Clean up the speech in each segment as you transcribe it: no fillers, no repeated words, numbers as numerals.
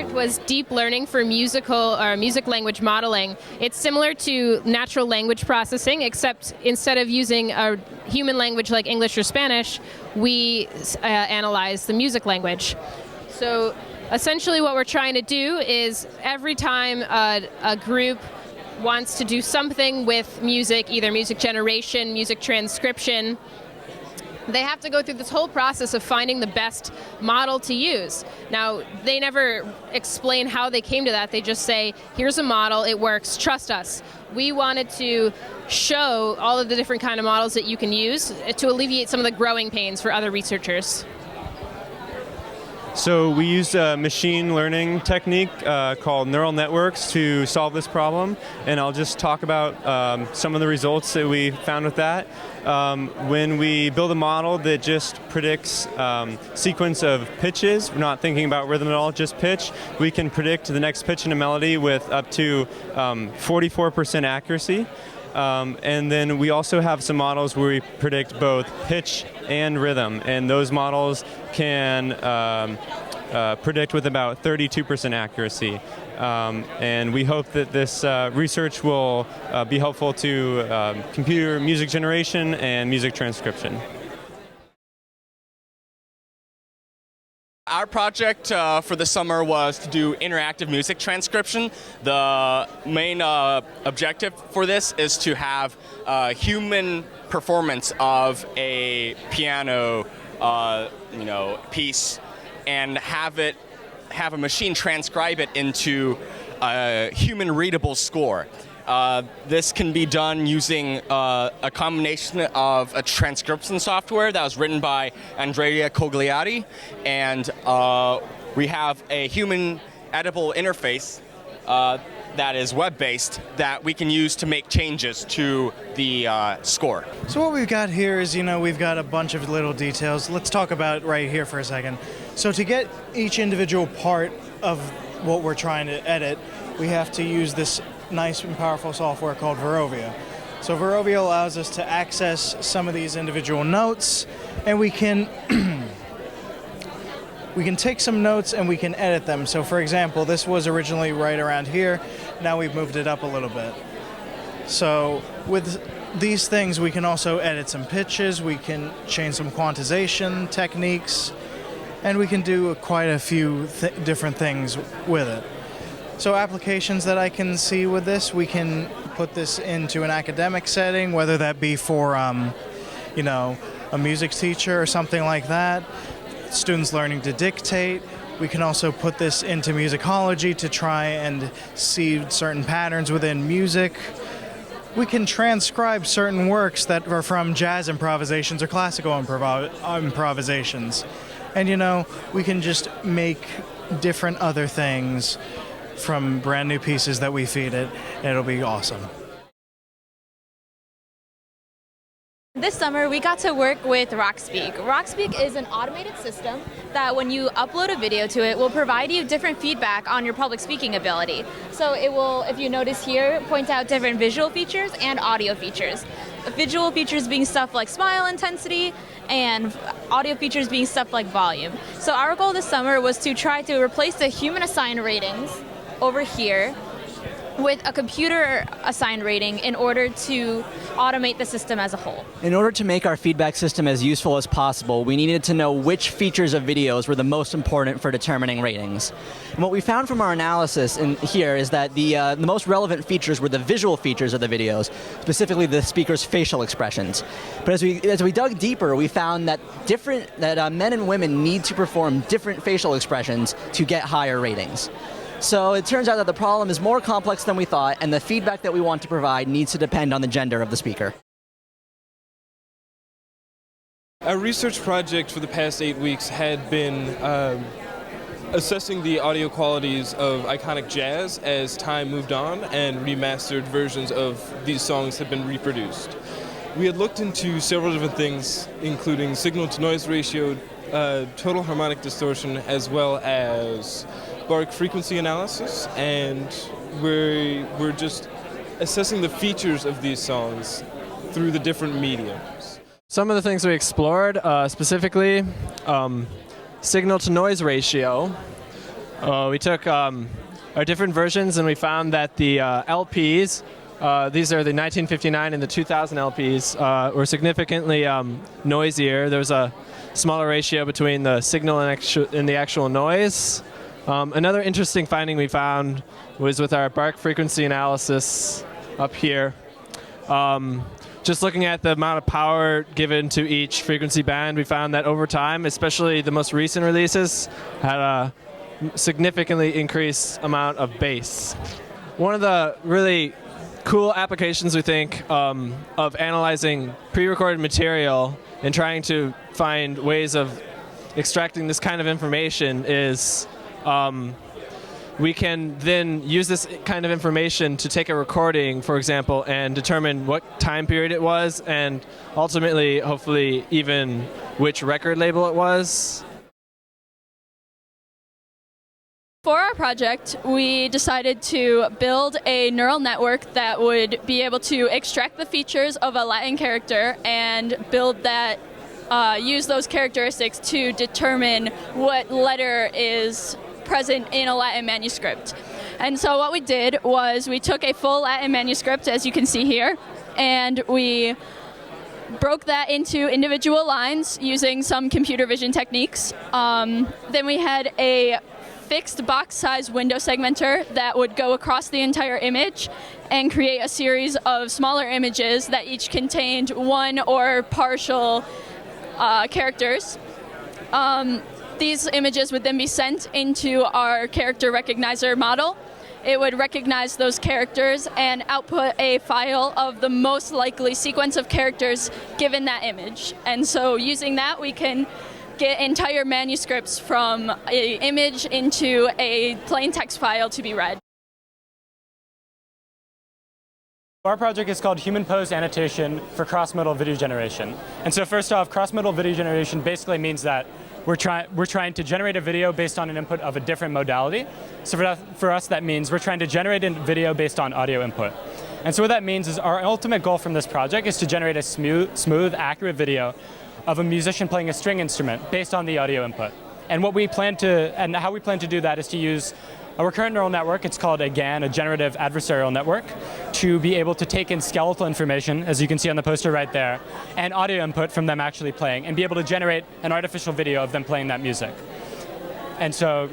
project was deep learning for music language modeling. It's similar to natural language processing, except instead of using a human language like English or Spanish, we analyze the music language. So essentially what we're trying to do is every time a group wants to do something with music, either music generation, music transcription, they have to go through this whole process of finding the best model to use. Now, they never explain how they came to that. They just say, here's a model, it works, trust us. We wanted to show all of the different kind of models that you can use to alleviate some of the growing pains for other researchers. So we used a machine learning technique called neural networks to solve this problem, and I'll just talk about some of the results that we found with that. When we build a model that just predicts sequence of pitches, we're not thinking about rhythm at all, just pitch, we can predict the next pitch in a melody with up to 44% accuracy. And then we also have some models where we predict both pitch and rhythm, and those models can predict with about 32% accuracy. And we hope that this research will be helpful to computer music generation and music transcription. Our project for the summer was to do interactive music transcription. The main objective for this is to have human performance of a piano piece and have a machine transcribe it into a human readable score. This can be done using a combination of a transcription software that was written by Andrea Cogliati, and we have a human editable interface that is web-based that we can use to make changes to the score. So what we've got here is, we've got a bunch of little details. Let's talk about right here for a second. So to get each individual part of what we're trying to edit, we have to use this nice and powerful software called Verovia. So Verovia allows us to access some of these individual notes, and we can take some notes and we can edit them. So for example, this was originally right around here. Now we've moved it up a little bit. So with these things, we can also edit some pitches, we can change some quantization techniques, and we can do quite a few different things with it. So applications that I can see with this, we can put this into an academic setting, whether that be for, a music teacher or something like that. Students learning to dictate. We can also put this into musicology to try and see certain patterns within music. We can transcribe certain works that are from jazz improvisations or classical improvisations. And, we can just make different other things from brand new pieces that we feed it, and it'll be awesome. This summer, we got to work with Rockspeak. Rockspeak is an automated system that when you upload a video to it, will provide you different feedback on your public speaking ability. So it will, if you notice here, point out different visual features and audio features. Visual features being stuff like smile intensity, and audio features being stuff like volume. So our goal this summer was to try to replace the human assigned ratings over here with a computer assigned rating in order to automate the system as a whole. In order to make our feedback system as useful as possible, we needed to know which features of videos were the most important for determining ratings. And what we found from our analysis in here is that the most relevant features were the visual features of the videos, specifically the speaker's facial expressions. But as we dug deeper, we found that men and women need to perform different facial expressions to get higher ratings. So it turns out that the problem is more complex than we thought, and the feedback that we want to provide needs to depend on the gender of the speaker. Our research project for the past 8 weeks had been assessing the audio qualities of iconic jazz as time moved on and remastered versions of these songs have been reproduced. We had looked into several different things, including signal-to-noise ratio, total harmonic distortion, as well as bark frequency analysis, and we're just assessing the features of these songs through the different mediums. Some of the things we explored, specifically signal-to-noise ratio, We took our different versions and we found that the LPs, these are the 1959 and the 2000 LPs, were significantly noisier. There was a smaller ratio between the signal and the actual noise. Another interesting finding we found was with our bark frequency analysis up here. Just looking at the amount of power given to each frequency band, we found that over time, especially the most recent releases, had a significantly increased amount of bass. One of the really cool applications, we think, of analyzing pre-recorded material and trying to find ways of extracting this kind of information is we can then use this kind of information to take a recording, for example, and determine what time period it was and ultimately, hopefully, even which record label it was. For our project, we decided to build a neural network that would be able to extract the features of a Latin character and build that, use those characteristics to determine what letter is present in a Latin manuscript. And so what we did was we took a full Latin manuscript, as you can see here, and we broke that into individual lines using some computer vision techniques. Then we had a fixed box size window segmenter that would go across the entire image and create a series of smaller images that each contained one or partial characters. These images would then be sent into our character recognizer model. It would recognize those characters and output a file of the most likely sequence of characters given that image. And so using that, we can get entire manuscripts from an image into a plain text file to be read. Our project is called Human Posed Annotation for Cross-Modal Video Generation. And so first off, cross-modal video generation basically means that we're trying to generate a video based on an input of a different modality. So for us, that means we're trying to generate a video based on audio input. And so what that means is our ultimate goal from this project is to generate a smooth, accurate video of a musician playing a string instrument based on the audio input. And how we plan to do that is to use a recurrent neural network. It's called a GAN, a generative adversarial network, to be able to take in skeletal information, as you can see on the poster right there, and audio input from them actually playing, and be able to generate an artificial video of them playing that music. And so,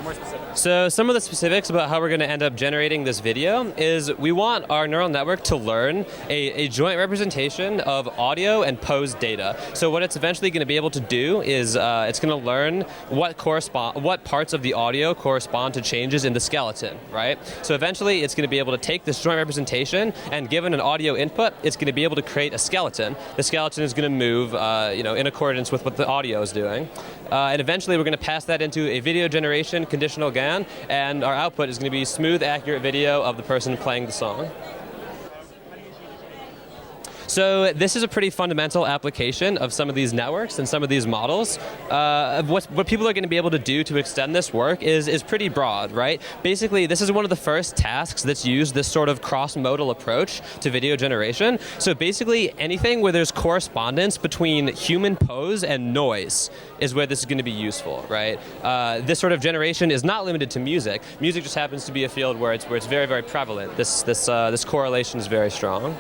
more specific. So some of the specifics about how we're going to end up generating this video is we want our neural network to learn a joint representation of audio and posed data. So what it's eventually going to be able to do is it's going to learn what parts of the audio correspond to changes in the skeleton, right? So eventually it's going to be able to take this joint representation and given an audio input, it's going to be able to create a skeleton. The skeleton is going to move in accordance with what the audio is doing. And eventually we're going to pass that into a video generation conditional GAN, and our output is going to be smooth, accurate video of the person playing the song. So this is a pretty fundamental application of some of these networks and some of these models. What people are going to be able to do to extend this work is pretty broad, right? Basically, this is one of the first tasks that's used this sort of cross-modal approach to video generation. So basically, anything where there's correspondence between human pose and noise is where this is going to be useful, right? This sort of generation is not limited to music. Music just happens to be a field where it's very, very prevalent. This correlation is very strong.